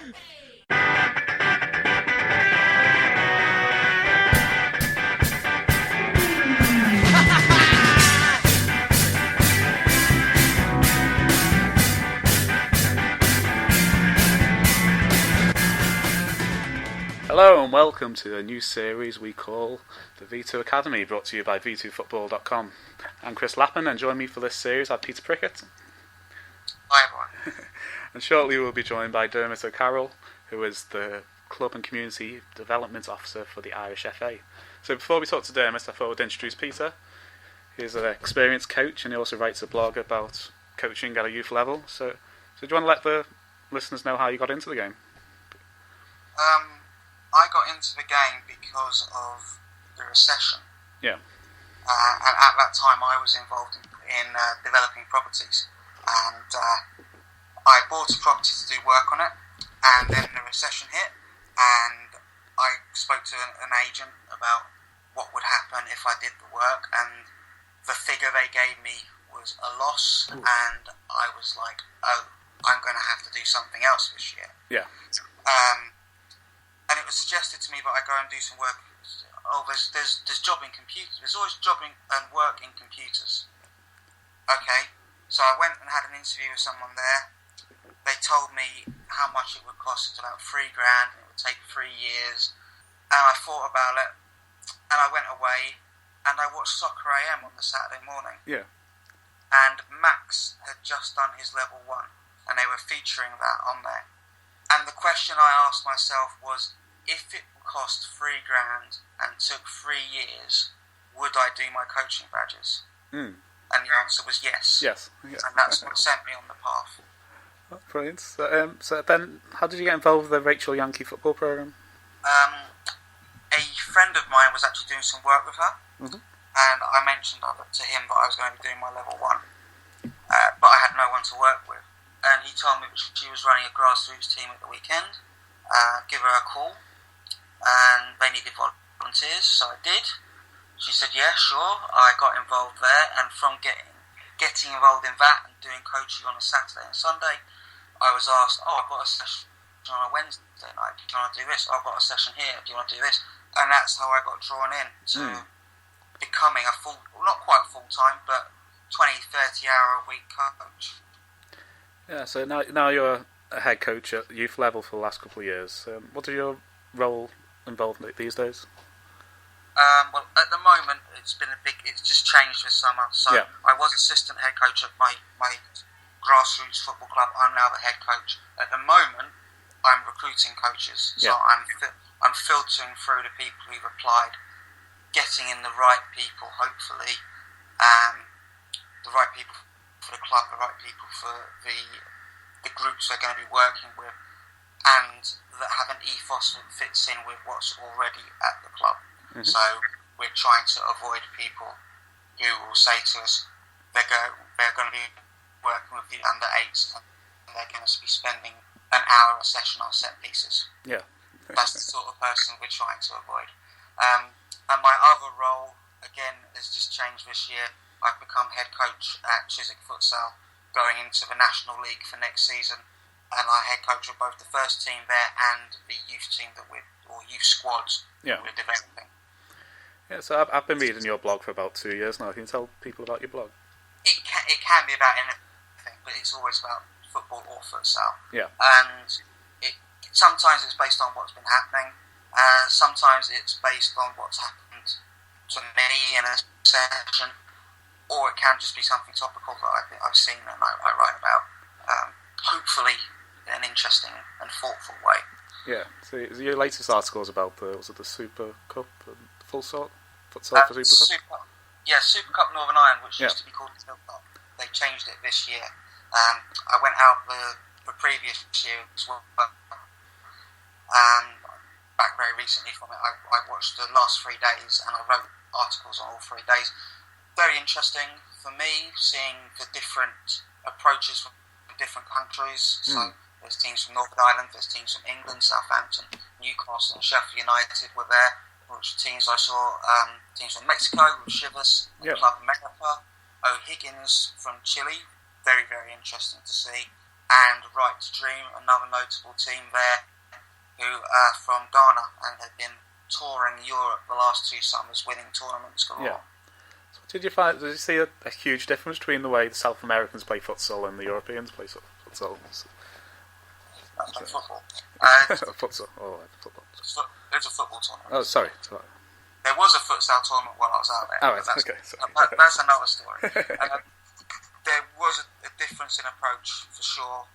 Hello and welcome to a new series we call the V2 Academy, brought to you by v2football.com. I'm Chris Lappin, and join me for this series I have Peter Prickett. Hi everyone. And shortly we'll be joined by Diarmuid O'Carrolll, who is the Club and Community Development Officer for the Irish FA. So before we talk to Diarmuid, I thought I would introduce Peter. He's an experienced coach and he also writes a blog about coaching at a youth level. So do you want to let the listeners know how you got into the game? I got into the game because of the recession. Yeah. And at that time I was involved in developing properties. And I bought a property to do work on it. And then the recession hit. And I spoke to an agent about what would happen if I did the work. And the figure they gave me was a loss. Ooh. And I was like, oh, I'm going to have to do something else this year. Yeah. And it was suggested to me that I go and do some work. Oh, there's job in computers. There's always job and work in computers. Okay, so I went and had an interview with someone there. They told me how much it would cost. It was about $3,000, and it would take 3 years. And I thought about it, and I went away, and I watched Soccer AM on the Saturday morning. Yeah. And Max had just done his level 1, and they were featuring that on there. And the question I asked myself was, if it cost $3,000 and took 3 years, would I do my coaching badges? Mm. And the answer was yes. Yes. Yeah. And that's what sent me on the path. Oh, brilliant. So Ben, how did you get involved with the Rachel Yankee football programme? A friend of mine was actually doing some work with her, and I mentioned to him that I was going to be doing my level 1, but I had no one to work with. And he told me that she was running a grassroots team at the weekend. Give her a call. And they needed volunteers, so I did. She said, yeah, sure. I got involved there, and from getting involved in that and doing coaching on a Saturday and Sunday, I was asked, I've got a session on a Wednesday night. Do you want to do this? I've got a session here. Do you want to do this? And that's how I got drawn in to becoming a not quite full-time, but 20, 30-hour-a-week coach. Yeah, so now you're a head coach at youth level for the last couple of years. What is your role involved these days? Well, at the moment, it's just changed this summer. So yeah. I was assistant head coach at my grassroots football club. I'm now the head coach. At the moment, I'm recruiting coaches. So I'm filtering through the people who've applied, getting in the right people, hopefully, the right people for the club, the right people for the groups they're going to be working with, and that have an ethos that fits in with what's already at the club. Mm-hmm. So we're trying to avoid people who will say to us they're going to be working with the under-8s and they're going to be spending an hour a session on set pieces. Yeah. That's the sort of person we're trying to avoid. And my other role, again, has just changed this year. I've become head coach at Chiswick Futsal, going into the National League for next season. And I head coach of both the first team there and the youth team or youth squads that we're developing. Yeah, so I've been reading your blog for about 2 years now. Can you tell people about your blog? It can be about anything, but it's always about football or futsal. Yeah. And sometimes it's based on what's been happening. Sometimes it's based on what's happened to me in a session, or it can just be something topical that I've seen and I write about. Hopefully in an interesting and thoughtful way. Yeah, so your latest article is about the Super Cup and futsal for Super Cup? Super Cup Northern Ireland, which used to be called the Hill Cup. They changed it this year. I went out the previous year as well. Back very recently from it, I watched the last 3 days and I wrote articles on all 3 days. Very interesting for me, seeing the different approaches from different countries. So there's teams from Northern Ireland, there's teams from England, Southampton, Newcastle and Sheffield United were there, which teams I saw, teams from Mexico with Chivas, Club Megapa, O'Higgins from Chile, very, very interesting to see, and Right to Dream, another notable team there, who are from Ghana and have been touring Europe the last 2 summers, winning tournaments galore. Yeah. So did you see a huge difference between the way the South Americans play futsal and the Europeans play futsal? That's like football. Futsal. Oh, football. There's a football tournament. Oh, sorry. There was a futsal tournament while I was out there. Oh, right. Okay. That's another story. There was a difference in approach for sure.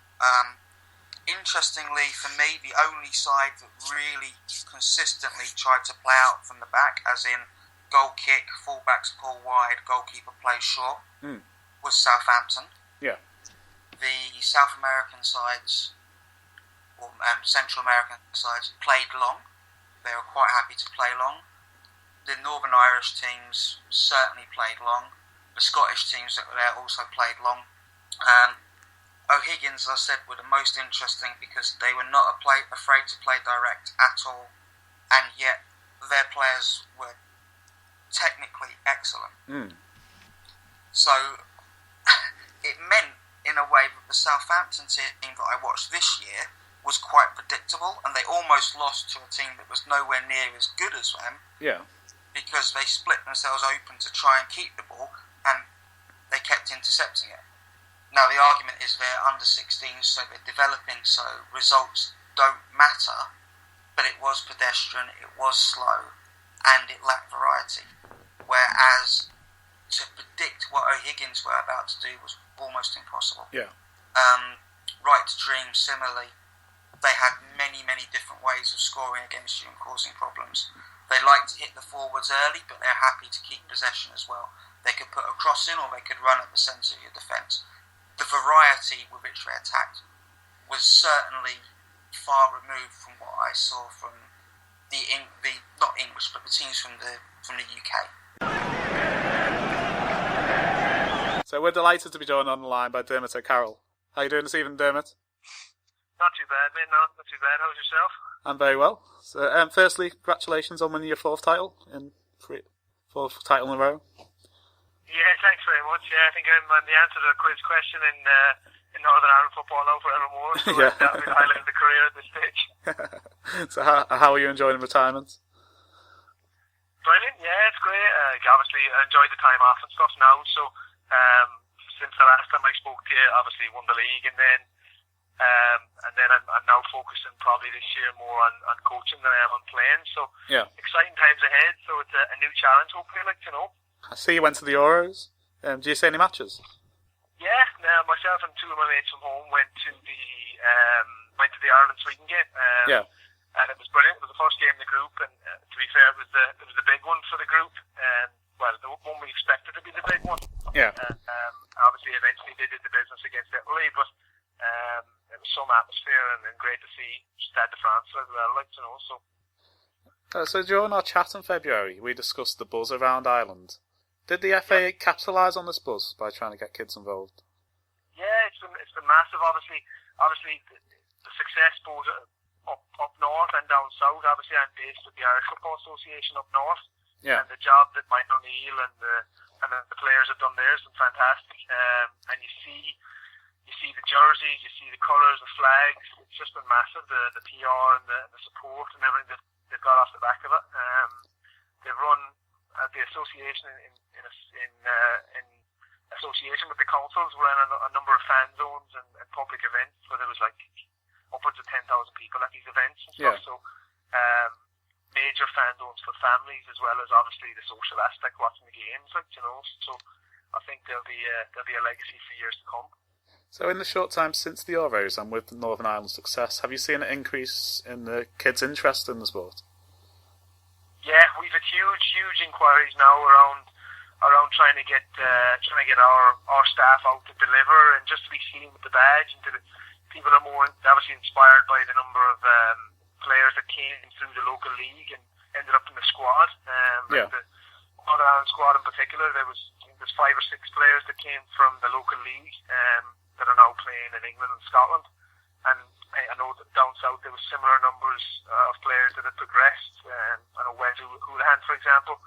Interestingly, for me, the only side that really consistently tried to play out from the back, as in goal kick, fullbacks pull wide, goalkeeper plays short, was Southampton. Yeah. The South American sides, or Central American sides, played long. They were quite happy to play long. The Northern Irish teams certainly played long. The Scottish teams that were there also played long. O'Higgins, as I said, were the most interesting because they were not afraid to play direct at all, and yet their players were technically excellent. So it meant, in a way, that the Southampton team that I watched this year was quite predictable, and they almost lost to a team that was nowhere near as good as them. Yeah. Because they split themselves open to try and keep the ball, and they kept intercepting it. Now, the argument is they're under 16, so they're developing, so results don't matter, but it was pedestrian, it was slow, and it lacked variety. Whereas to predict what O'Higgins were about to do was almost impossible. Yeah. Right to Dream, similarly, they had many, many different ways of scoring against you and causing problems. They like to hit the forwards early, but they're happy to keep possession as well. They could put a cross in, or they could run at the centre of your defence. The variety with which they attacked was certainly far removed from what I saw from the not English, but the teams from the UK. So we're delighted to be joined on the line by Diarmuid O'Carrolll. How are you doing this evening, Diarmuid? Not too bad, mate. No, not too bad. How's yourself? I'm very well. So, firstly, congratulations on winning your fourth title in a row. Yeah, thanks very much. Yeah, I think I'm the answer to the quiz question in Northern Ireland football now forevermore. So yeah. That'll be the highlight of the career at this stage. So how are you enjoying retirement? Brilliant. Yeah, it's great. Obviously, I enjoyed the time off and stuff now. So since the last time I spoke to you, obviously won the league, and then I'm now focusing probably this year more on coaching than I am on playing. So yeah, exciting times ahead. So it's a new challenge. Hopefully, I see you went to the Euros. Do you see any matches? Yeah, myself and 2 of my mates from home went to the Ireland-Sweden game. Yeah. And it was brilliant. It was the first game in the group, and to be fair, it was the big one for the group. Well, the one we expected to be the big one. Yeah. Obviously, eventually they did the business against Italy, but it was some atmosphere and great to see Stade de France as well, So during our chat in February, we discussed the buzz around Ireland. Did the FA capitalise on this buzz by trying to get kids involved? Yeah, it's been massive. Obviously, the success both up north and down south. Obviously, I'm based with the Irish Football Association up north. Yeah. And the job that Michael O'Neill and the players have done there has been fantastic. And you see the jerseys, you see the colours, the flags. It's just been massive. The PR and the support and everything that they've got off the back of it. They've run the association in association with the councils, ran a number of fan zones and public events where there was like upwards of 10,000 people at these events and stuff. Yeah. So major fan zones for families, as well as obviously the social aspect, watching the games, So I think there'll be a legacy for years to come. So in the short time since the Euros and with Northern Ireland's success, have you seen an increase in the kids' interest in the sport? Yeah, we've had huge inquiries now around trying to get our staff out to deliver and just to be seen with the badge. And people are more obviously inspired by the number of players that came through the local league and ended up in the squad. Yeah. The Northern Ireland squad in particular, there's 5 or 6 players that came from the local league that are now playing in England and Scotland. And I know that down south there was similar numbers of players that had progressed. I know Wes Houlihan, for example,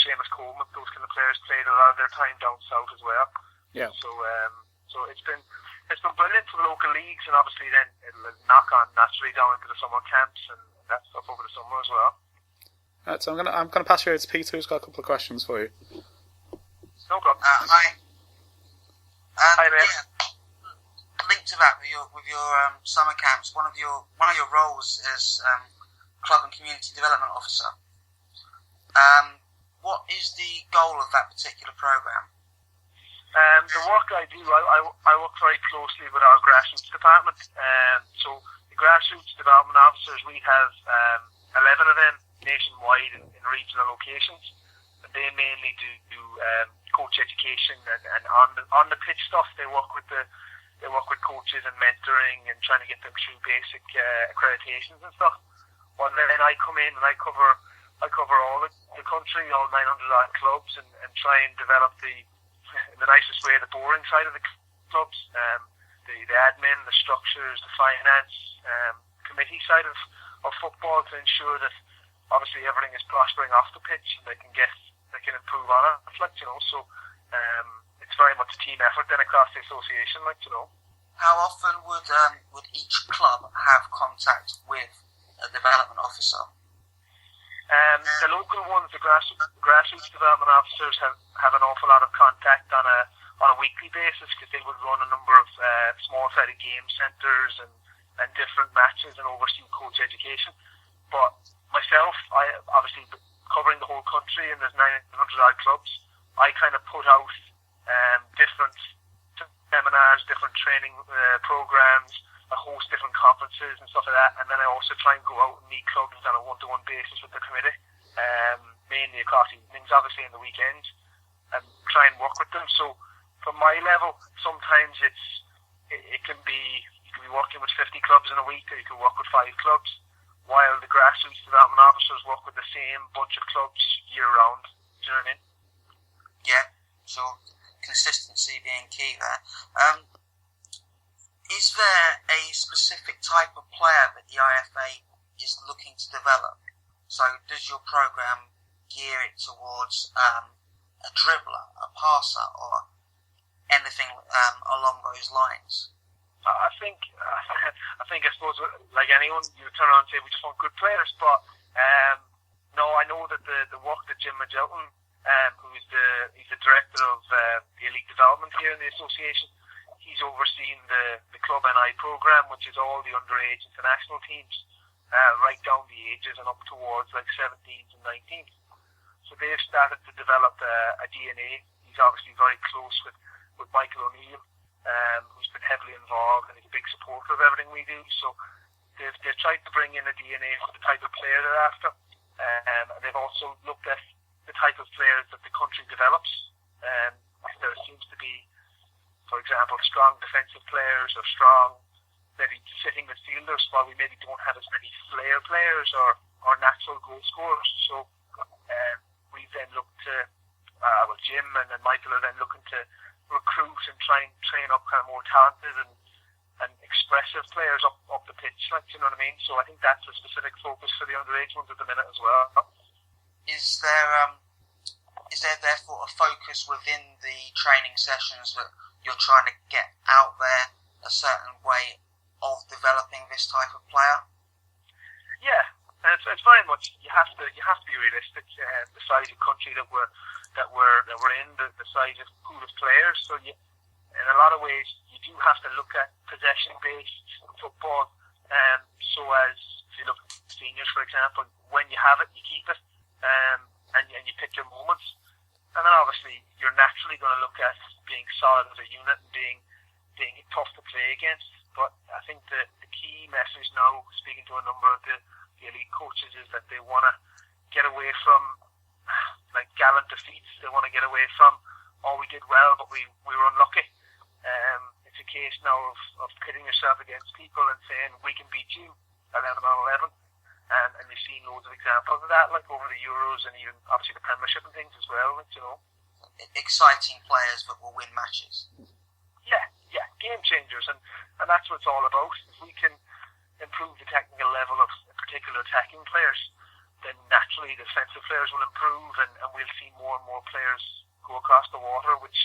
Seamus Coleman, those kind of players played a lot of their time down south as well. Yeah. So it's been it's been brilliant for the local leagues, and obviously then it'll knock on naturally down into the summer camps and that stuff over the summer as well. Right, so I'm gonna pass you over to Peter, who's got a couple of questions for you. No problem. Hi. Hi, mate. Yeah, linked to that with your summer camps, one of your roles is club and community development officer. What is the goal of that particular program? The work I do, I work very closely with our grassroots department. So the grassroots development officers, we have 11 of them nationwide in regional locations. And they mainly do coach education and on the pitch stuff. They work with coaches and mentoring and trying to get them through basic accreditations and stuff. Well, then I come in and I cover all the country, all 900 odd clubs, and try and develop in the nicest way, the boring side of the clubs, the admin, the structures, the finance, committee side of football, to ensure that obviously everything is prospering off the pitch and they can improve on it. So it's very much a team effort then across the association, How often would each club have contact with a development officer? The local ones, the grassroots development officers have an awful lot of contact on a weekly basis, because they would run a number of small-sided game centres and different matches and oversee coach education. But myself, I obviously covering the whole country, and there's 900 odd clubs. I kind of put out different seminars, different training programs. I host different conferences and stuff like that, and then I also try and go out and meet clubs on a one-to-one basis with the committee, mainly across evenings, obviously, in the weekends, and try and work with them. So from my level, sometimes it can be, you can be working with 50 clubs in a week, or you can work with 5 clubs, while the grassroots development officers work with the same bunch of clubs year round. Do you know what I mean? Yeah, so consistency being key there. Is there a specific type of player that the IFA is looking to develop? So does your program gear it towards a dribbler, a passer, or anything along those lines? I think I suppose, like anyone, you turn around and say we just want good players, but no, I know that the work that Jim Magilton, he's the director of the elite development here in the association, he's overseeing the Club NI program, which is all the underage international teams, right down the ages and up towards like 17s and 19s. So they've started to develop a DNA. He's obviously very close with Michael O'Neill, who's been heavily involved, and he's a big supporter of everything we do. So they've tried to bring in a DNA for the type of player they're after. And they've also looked at the type of players that the country develops. There seems to be, for example, strong defensive players or strong maybe sitting midfielders, while we maybe don't have as many flair players or natural goal scorers. So we've then looked to, Jim and Michael are then looking to recruit and try and train up kind of more talented and expressive players up the pitch, you know what I mean? So I think that's a specific focus for the underage ones at the minute as well. Is there therefore a focus within the training sessions that you're trying to get out there a certain way of developing this type of player? Yeah, and it's very much you have to be realistic. The size of country that we're in, the size of pool of players. So in a lot of ways, you do have to look at possession-based football. So as if you look at seniors, for example, when you have it, you keep it, and you pick your moments. And then obviously you're naturally going to look at being solid as a unit and being tough to play against. But I think the key message now, speaking to a number of the elite coaches, is that they want to get away from like gallant defeats. They want to get away from, we did well, but we were unlucky. It's a case now of pitting yourself against people and saying, we can beat you 11 on 11. And you've seen loads of examples of that, like over the Euros and even obviously the Premiership and things as well, Exciting players that will win matches. Yeah, game changers, and that's what it's all about. If we can improve the technical level of particular attacking players, then naturally the defensive players will improve, and we'll see more and more players go across the water, which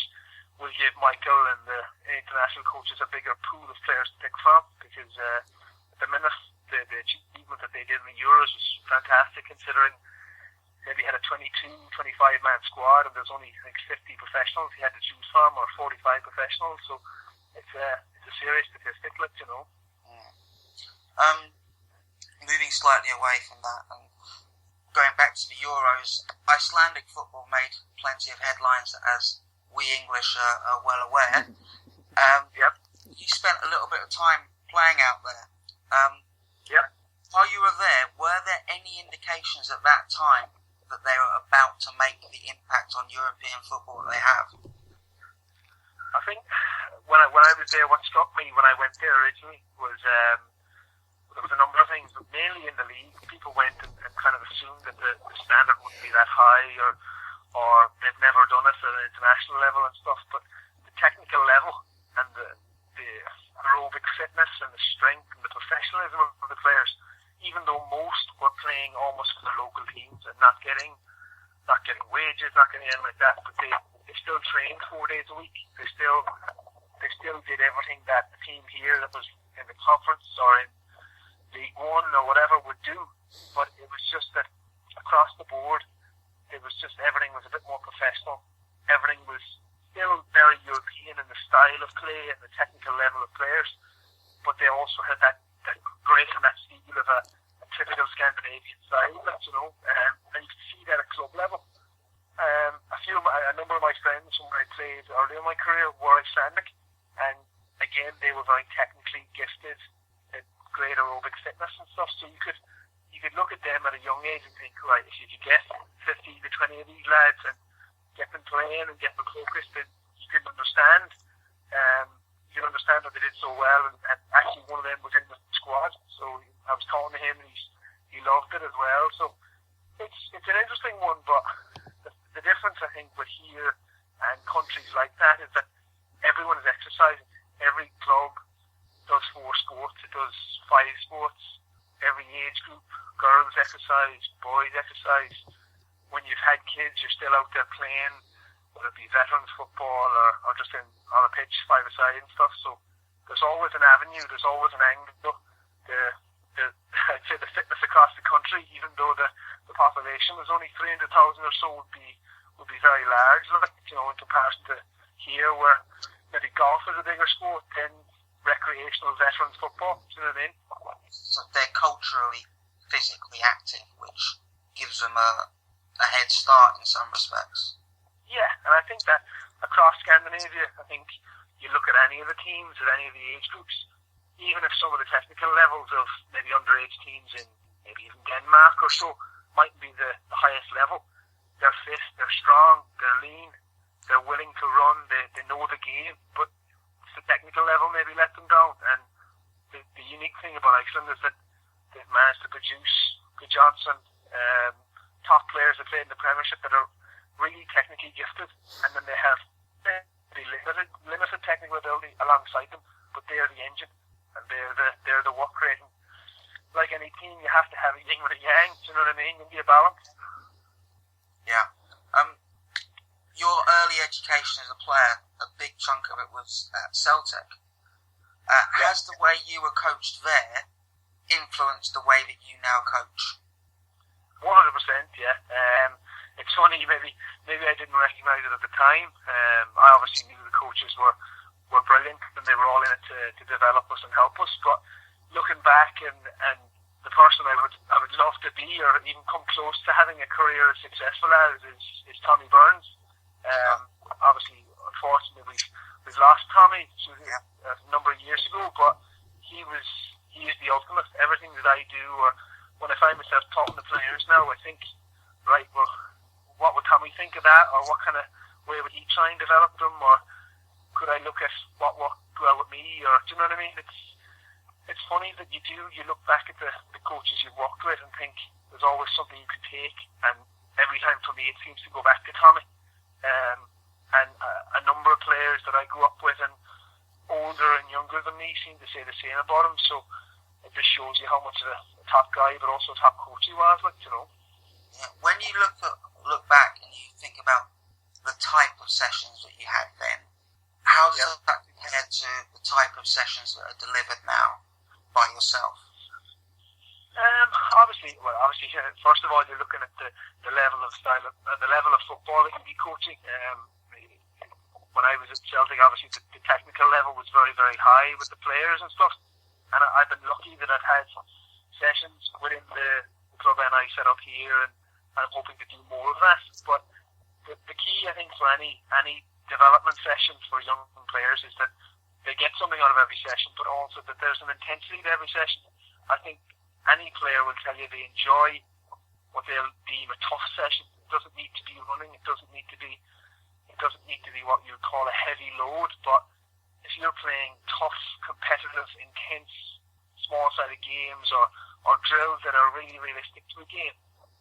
will give Michael and the international coaches a bigger pool of players to pick from, because at the minute the achievement that they did in the Euros was fantastic, considering maybe had a 25-man squad and there's only, I think, 50 professionals he had to choose from, or 45 professionals. So it's a serious statistic, you know. Moving slightly away from that and going back to the Euros, Icelandic football made plenty of headlines, as we English are well aware. Yep. You spent a little bit of time playing out there. Yep. While you were there, were there any indications at that time that they were about to make the impact on European football that they have? I think when I was there, what struck me when I went there originally was there was a number of things, but mainly in the league, people went and kind of assumed that the standard wouldn't be that high, or they've never done it at an international level and stuff. But the technical level and the aerobic fitness and the strength and the professionalism of the players, even though most were playing almost for their local teams and not getting wages, not getting anything like that, but they still trained 4 days a week. They still did everything that the team here that was in the conference or in League One or whatever would do. But it was just that across the board, it was just everything was a bit more professional. Everything was still very European in the style of play and the technical level of players, but they also had that grace and that steel of a typical Scandinavian style, you know, and you could see that at club level. A number of my friends from where I played early in my career were Icelandic, and again, they were very technically gifted, great aerobic fitness and stuff, so you could look at them at a young age and think, right, if you could get 15 to 20 of these lads and get them playing and get them focused, then you can understand that they did so well, and actually one of them was in the squad, so I was talking to him and he loved it as well. So it's an interesting one, but the difference I think with here and countries like that is that everyone is exercising. Every club does 4 sports, it does 5 sports, every age group, girls exercise, boys exercise. When you've had kids, you're still out there playing, whether it be veterans football or just on a pitch, 5-a-side and stuff. So there's always an avenue, there's always an angle. I'd say the fitness across the country, even though the population was only 300,000 or so, would be very large, you know, in comparison to here, where maybe golf is a bigger sport than recreational veterans football. Do you know what I mean? So they're culturally, physically active, which gives them a head start in some respects. Yeah, and I think that across Scandinavia, I think you look at any of the teams at any of the age groups, even if some of the technical levels of maybe underage teams in maybe even Denmark or so mightn't be the highest level, they're fit, they're strong, they're lean, they're willing to run, they know the game, but the technical level maybe let them down. And the unique thing about Iceland is that they've managed to produce Good Johnson, top players that play in the Premiership that are really technically gifted, and then they have limited technical ability alongside them, but they're the engine and they're the work rate. Like any team, you have to have a yin with a yang. Do you know what I mean? You need a balance. Yeah. Your early education as a player, a big chunk of it was at Celtic. Has the way you were coached there influenced the way that you now coach? 100%, yeah. It's funny, maybe I didn't recognise it at the time. I obviously knew the coaches were brilliant and they were all in it to develop us and help us. But looking back, and the person I would love to be, or even come close to having a career as successful as, is Tommy Burns. Obviously, unfortunately, we've lost Tommy a number of years ago, but he is the ultimate. Everything that I do, or when I find myself talking to players now, I think, right, well, what would Tommy think of that, or what kind of way would he try and develop them, or could I look at what worked well with me, or do you know what I mean? It's funny that you look back at the coaches you've worked with and think there's always something you could take, and every time for me it seems to go back to Tommy. And a number of players that I grew up with and older and younger than me seem to say the same about him, so it just shows you how much of a top guy but also a top coach he was, you know. Yeah. When you look back and you think about the type of sessions that you had then, How does that compare to the type of sessions that are delivered now by yourself? Obviously, first of all, you're looking at the level of the level of football that you'll be coaching. When I was at Celtic, obviously the technical level was very, very high with the players and stuff. And I've been lucky that I've had sessions within the club and I set up here, and I'm hoping to do more of that. But the key, I think, for any development session for young players is that they get something out of every session, but also that there's an intensity to every session. I think any player will tell you they enjoy what they'll deem a tough session. It doesn't need to be running. It doesn't need to be what you would call a heavy load. But if you're playing tough, competitive, intense, small-sided games or drills that are really realistic to a game,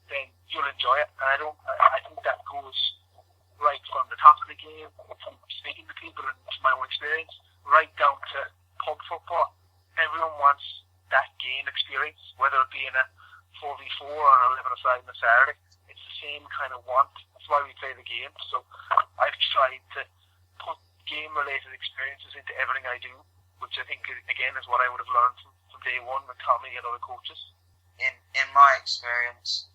then you'll enjoy it. And I think that goes right from the top of the game, from speaking to people and from my own experience, right down to pub football. Everyone wants that game experience, whether it be in a 4v4 or an 11-a-side on a Saturday. It's the same kind of want. That's why we play the game. So I've tried to put game-related experiences into everything I do, which I think, again, is what I would have learned from day one with Tommy and other coaches. In my experience,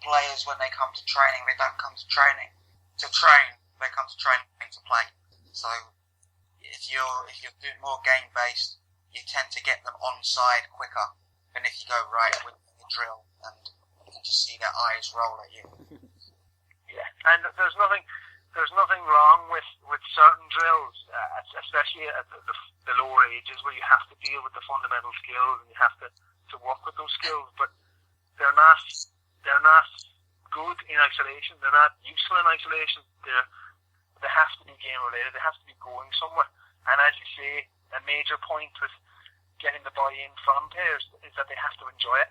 players, when they come to training, they don't come to training to train. They come to training to play. So if you're doing more game-based, you tend to get them on side quicker than if you go right with the drill and you can just see their eyes roll at you. Yeah, and there's nothing wrong with certain drills, especially at the lower ages, where you have to deal with the fundamental skills and you have to work with those skills. But they're not good in isolation. They're not useful in isolation. They have to be game related. They have to be going somewhere. And as you say, a major point with getting the buy-in from players is that they have to enjoy it.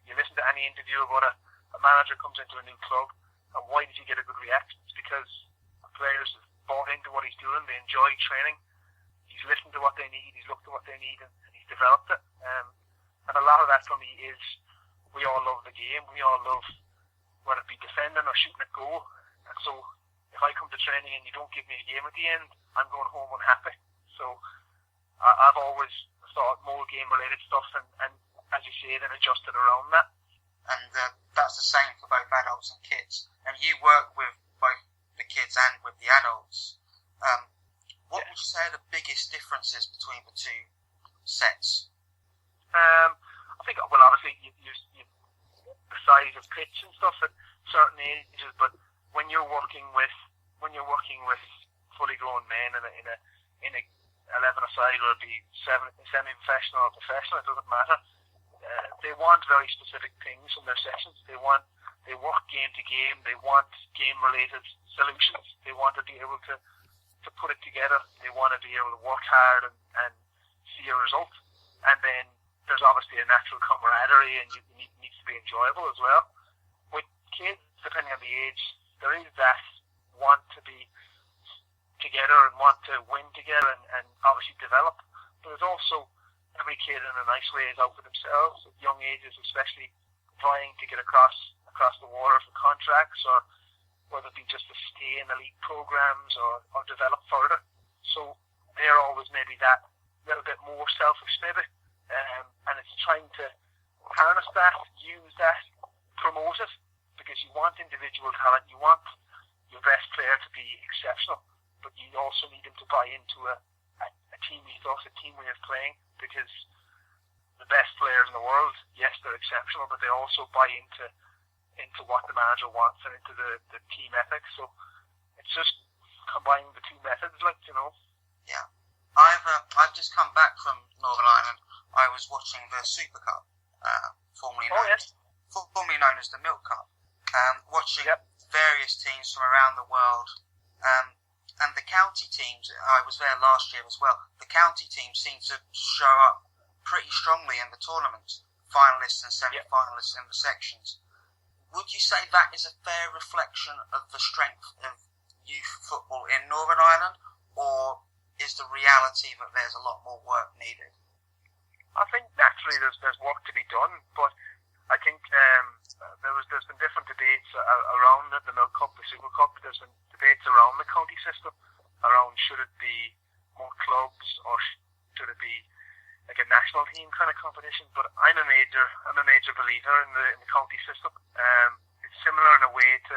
You listen to any interview about a manager comes into a new club, and why did you get a good reaction? It's because the players have bought into what he's doing, they enjoy training, he's listened to what they need, he's looked at what they need, and he's developed it. And a lot of that for me is, we all love the game, we all love whether it be defending or shooting a goal, and so if I come to training and you don't give me a game at the end, I'm going home unhappy. So I've always thought more game-related stuff, and as you say, then adjusted around that. And that's the same for both adults and kids. And you work with both the kids and with the adults. What would you say are the biggest differences between the two sets? I think, well, obviously, you the size of pitch and stuff at certain ages, but when you're working with fully grown men in a 11-a-side, or it be semi-professional or professional, it doesn't matter. They want very specific things from their sessions. They work game to game. They want game-related solutions. They want to be able to put it together. They want to be able to work hard and see a result. And then there's obviously a natural camaraderie, and it needs to be enjoyable as well. With kids, depending on the age, there is that want to be together and want to win together and obviously develop. But there's also every kid in a nice way is out for themselves at young ages, especially vying to get across the water for contracts, or whether it be just to stay in elite programs or develop further. So they're always maybe that little bit more selfish maybe, and it's trying to harness that, use that, promote it, because you want individual talent, you want your best player to be exceptional, but you also need them to buy into a team ethos, a team way of playing, because the best players in the world, yes, they're exceptional, but they also buy into what the manager wants and into the team ethics. So it's just combining the two methods, Yeah. I've just come back from Northern Ireland. I was watching the Super Cup, formerly known as the Milk Cup, watching various teams from around the world. And the county teams, I was there last year as well, the county teams seem to show up pretty strongly in the tournament, finalists and semi-finalists in the sections. Would you say that is a fair reflection of the strength of youth football in Northern Ireland, or is the reality that there's a lot more work needed? I think naturally there's work to be done, but I think there's been different debates around the Milk Cup, the Super Cup. There's been debates around the county system. around should it be more clubs or should it be like a national team kind of competition. But I'm a major believer in the county system. It's similar in a way to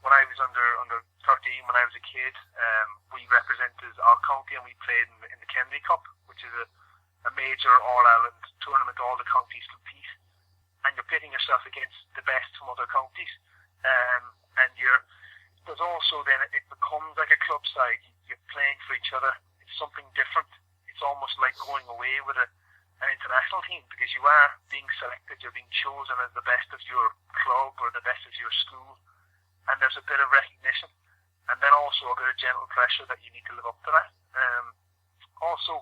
when I was under 13 when I was a kid. We represented our county and we played in the Kennedy Cup, which is a major All-Ireland tournament. All the counties compete, and you're pitting yourself against the best from other counties. And there's also then it becomes like a club side. You're playing for each other. It's something different. It's almost like going away with an international team, because you are being selected. You're being chosen as the best of your club or the best of your school, and there's a bit of recognition, and then also a bit of gentle pressure that you need to live up to that. Also,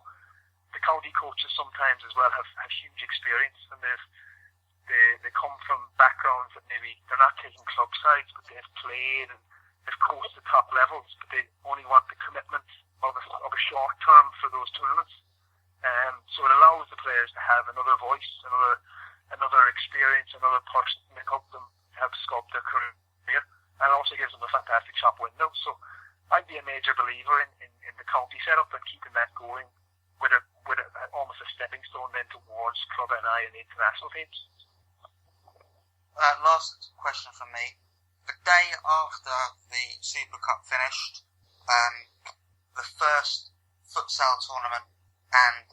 the county coaches sometimes as well have huge experience, and they come from backgrounds that maybe they're not taking club sides, but they've played and they've coached the top levels, but they only want the commitment of a short term for those tournaments. So it allows the players to have another voice, another experience, another person to help them help sculpt their career, and it also gives them a fantastic shop window. So I'd be a major believer in the county setup and keeping that going with almost a stepping stone then towards Club NI and the international teams. Last question from me. The day after the Super Cup finished, the first futsal tournament and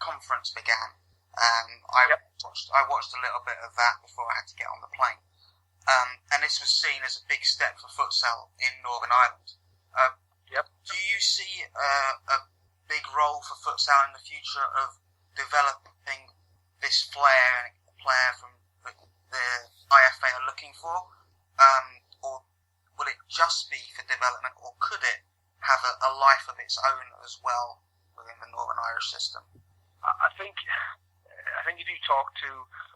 conference began. I watched a little bit of that before I had to get on the plane. And this was seen as a big step for futsal in Northern Ireland. Do you see a big role for futsal in the future of developing this flair from the IFA are looking for? Or will it just be for development, or could it have a life of its own as well within the Northern Irish system? I think if you talk to,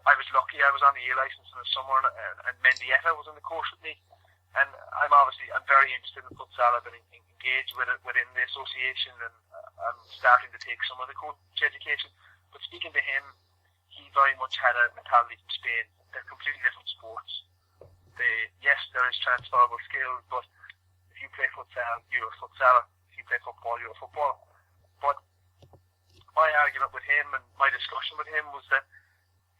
I was lucky, I was on the A licence in the summer, and Mendieta was in the course with me, and I'm very interested in futsal. I've been engaged with it within the association, and I'm starting to take some of the coach education. But speaking to him, he very much had a mentality from Spain. They're completely different sports. Yes, there is transferable skills, but if you play futsal, you're a futsaler. If you play football, you're a footballer. But my argument with him and my discussion with him was that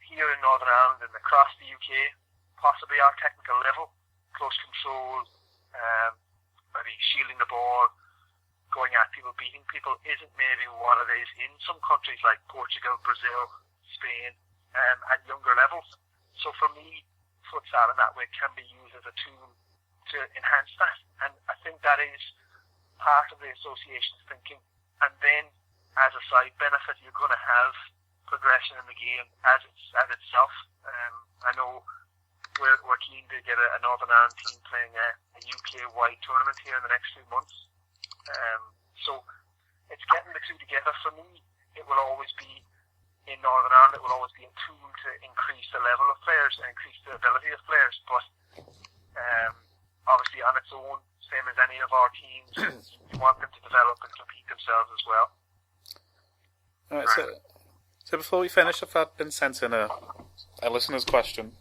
here in Northern Ireland and across the UK, possibly our technical level, close control, maybe shielding the ball, going at people, beating people, isn't maybe what it is in some countries like Portugal, Brazil, Spain, at younger levels. So for me, futsal in that way can be used as a tool to enhance that, and I think that is part of the association's thinking. And then, as a side benefit, you're going to have progression in the game as itself. I know we're keen to get a Northern Ireland team playing a UK-wide tournament here in the next few months. So it's getting the two together. For me, it will always be in Northern Ireland. It will always be a tool to increase the level of players and increase the ability of players. But obviously, on its own, same as any of our teams, you want them to develop and compete themselves as well. All right, so before we finish, I've been sent in a listener's question.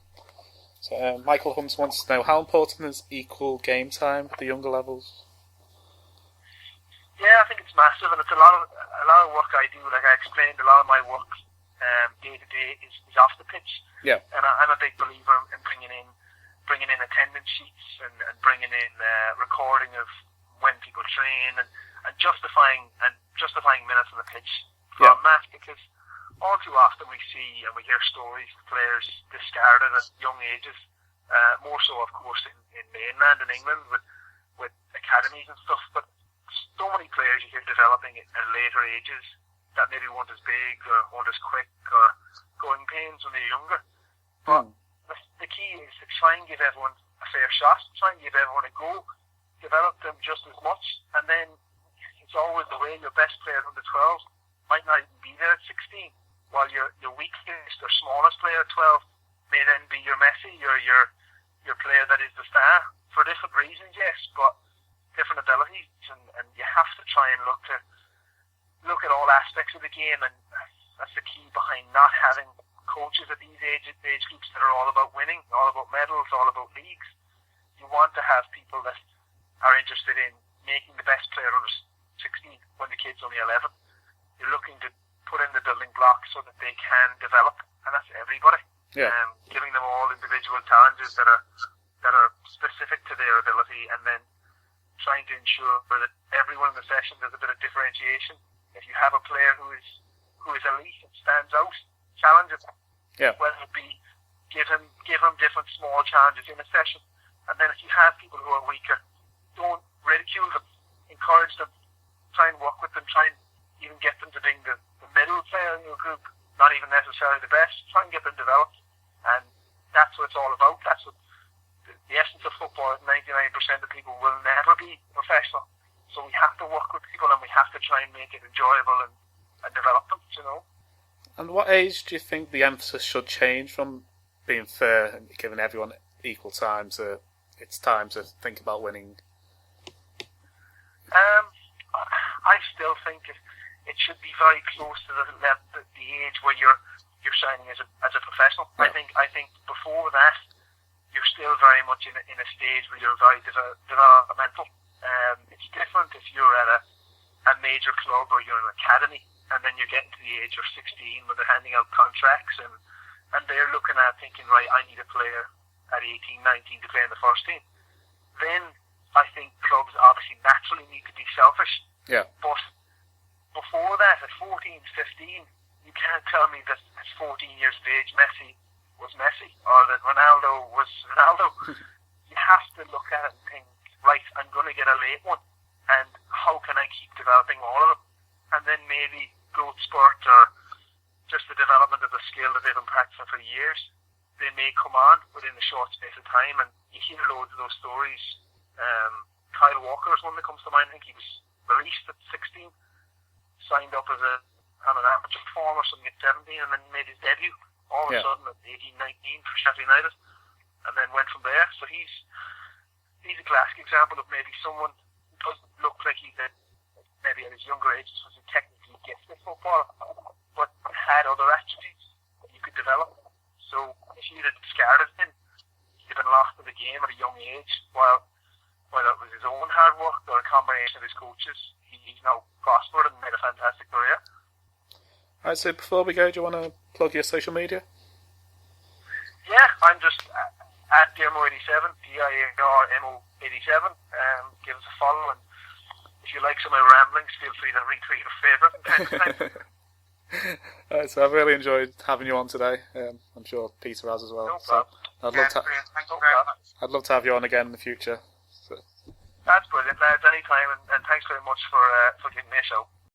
So Michael Hunt wants to know, how important is equal game time at the younger levels? Yeah, I think it's massive, and it's a lot of work I do. Like I explained, a lot of my work day to day is off the pitch. Yeah. And I'm a big believer in bringing in attendance sheets and bringing in recording of when people train and justifying minutes on the pitch for a match, because all too often we see and we hear stories of players discarded at young ages, more so of course in mainland and England with academies and stuff, but so many players you hear developing at later ages that maybe weren't as big or weren't as quick or growing pains when they're younger. But the key is to try and give everyone a fair shot, try and give everyone a go, develop them just as much, and then it's always the way your best player under 12 might not even be there at 16, while your weakest or smallest player at 12 may then be your Messi, your player that is the star, for different reasons, yes, but different abilities, and you have to try and look at all aspects of the game, and that's the key behind not having coaches at these age groups that are all about winning, all about medals, all about leagues. You want to have people that are interested in making the best player kid's only 11. You're looking to put in the building blocks so that they can develop, and that's everybody. Yeah. Giving them all individual challenges that are specific to their ability, and then trying to ensure that everyone in the session does a bit of differentiation. If you have a player who is elite and stands out, challenge him. Yeah. Whether it be give him different small challenges in a session, and then if you have people who are weaker, don't ridicule them, encourage them, try and work with them, try and even get them to being the middle player in your group, not even necessarily the best. Try and get them developed, and that's what it's all about. That's what the essence of football is. 99% of people will never be professional, so we have to work with people and we have to try and make it enjoyable and develop them, you know. And what age do you think the emphasis should change from being fair and giving everyone equal time to it's time to think about winning? I still think it should be very close to the age where you're signing as a professional. Yeah. I think before that you're still very much in a stage where you're very developmental. It's different if you're at a major club or you're in an academy, and then you're getting to the age of 16 when they're handing out contracts and they're looking at thinking, right, I need a player at 18, 19 to play in the first team. Then I think clubs obviously naturally need to be selfish. Yeah. But before that, at 14, 15, you can't tell me that at 14 years of age Messi was Messi or that Ronaldo was Ronaldo. You have to look at it and think, right, I'm going to get a late one, and how can I keep developing all of them? And then maybe growth spurt or just the development of the skill that they've been practicing for years, they may come on within a short space of time, and you hear loads of those stories. Kyle Walker is one that comes to mind. I think he was released at 16, signed up as an amateur form or something at 17, and then made his debut all of a sudden at 18, 19 for Sheffield United, and then went from there. So he's a classic example of maybe someone who doesn't look like he's maybe at his younger age was technically gifted at football, but had other attributes that you could develop. So if you'd have discarded him, he'd have been lost to the game at a young age, while whether it was his own hard work or a combination of his coaches, he's now prospered and made a fantastic career. Alright, so before we go, do you want to plug your social media? Yeah, I'm just at Diarmuid87, Diarmo87. Give us a follow, and if you like some of my ramblings, feel free to retweet or favourite from time to time. Alright, so I've really enjoyed having you on today. I'm sure Peter has as well. No problem. Thank you very much. I'd love to have you on again in the future. So. That's brilliant, lads. Anytime, and thanks very much for giving me a show.